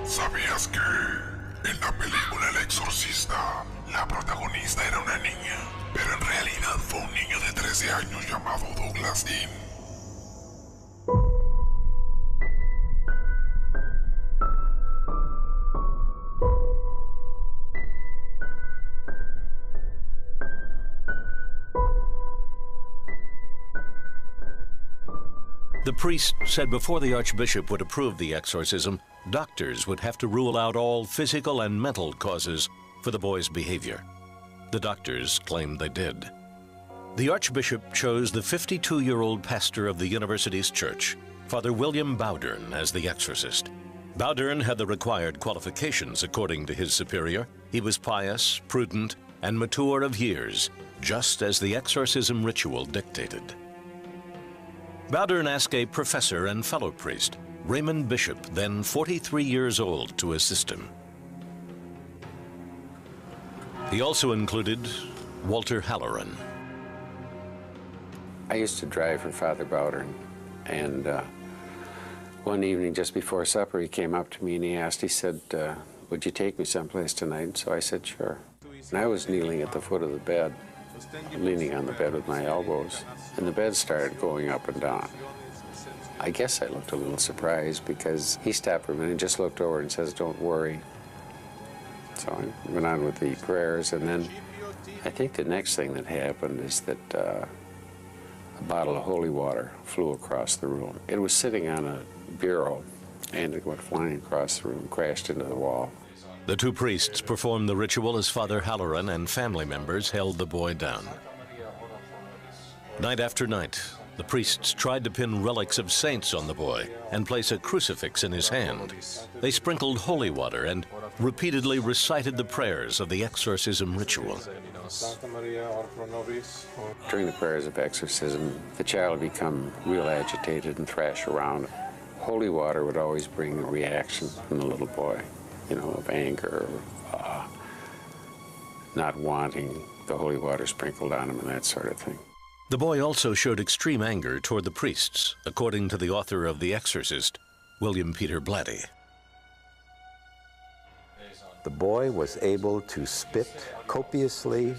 ¿Sabías que en la película El Exorcista la protagonista era una niña, pero en realidad fue un niño de 13 años llamado Douglas Dean? The priest said before the archbishop would approve the exorcism, doctors would have to rule out all physical and mental causes for the boy's behavior. The doctors claimed they did. The archbishop chose the 52-year-old pastor of the university's church, Father William Bowdern, as the exorcist. Bowdern had the required qualifications according to his superior. He was pious, prudent, and mature of years, just as the exorcism ritual dictated. Bowdern asked a professor and fellow priest, Raymond Bishop, then 43 years old, to assist him. He also included Walter Halloran. I used to drive for Father Bowdern, and one evening just before supper he came up to me and he said, would you take me someplace tonight? And so I said, sure. And I was kneeling at the foot of the bed, leaning on the bed with my elbows, and the bed started going up and down. I guess I looked a little surprised because he stopped for a minute and just looked over and says, don't worry. So I went on with the prayers, and then I think the next thing that happened is that a bottle of holy water flew across the room. It was sitting on a bureau, and it went flying across the room, crashed into the wall. The two priests performed the ritual as Father Halloran and family members held the boy down. Night after night, the priests tried to pin relics of saints on the boy and place a crucifix in his hand. They sprinkled holy water and repeatedly recited the prayers of the exorcism ritual. During the prayers of exorcism, the child would become real agitated and thrash around. Holy water would always bring a reaction from the little boy, you know, of anger, not wanting the holy water sprinkled on him and that sort of thing. The boy also showed extreme anger toward the priests, according to the author of The Exorcist, William Peter Blatty. The boy was able to spit copiously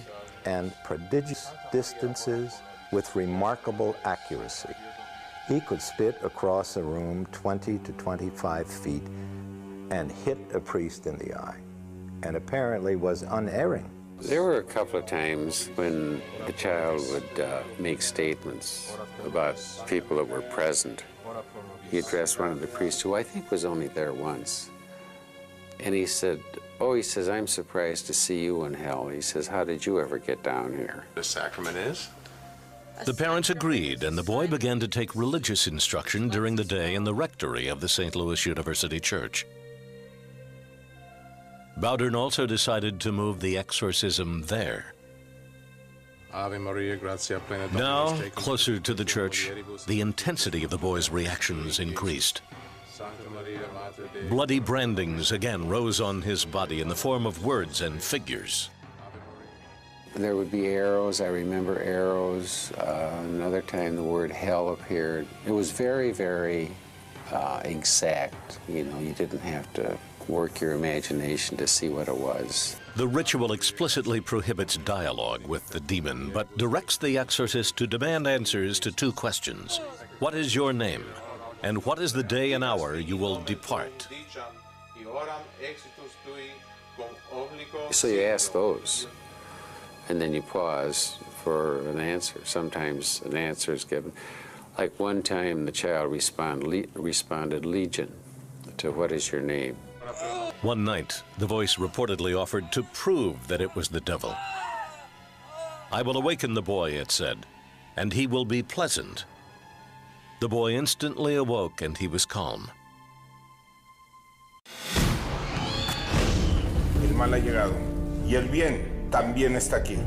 and prodigious distances with remarkable accuracy. He could spit across a room 20 to 25 feet and hit a priest in the eye, and apparently was unerring. There were a couple of times when the child would make statements about people that were present. He addressed one of the priests, who I think was only there once. And he said, I'm surprised to see you in hell. He says, how did you ever get down here? The sacrament is? The parents agreed, and the boy began to take religious instruction during the day in the rectory of the St. Louis University Church. Bowdern also decided to move the exorcism there. Now, closer to the church, the intensity of the boy's reactions increased. Bloody brandings again rose on his body in the form of words and figures. There would be arrows. I remember arrows. Another time the word hell appeared. It was very, very exact. You know, you didn't have to work your imagination to see what it was. The ritual explicitly prohibits dialogue with the demon, but directs the exorcist to demand answers to two questions. What is your name? And what is the day and hour you will depart? So you ask those, and then you pause for an answer. Sometimes an answer is given. Like one time the child responded Legion to what is your name. One night, the voice reportedly offered to prove that it was the devil. I will awaken the boy, it said, and he will be pleasant. The boy instantly awoke and he was calm. El mal ha llegado y el bien también está aquí.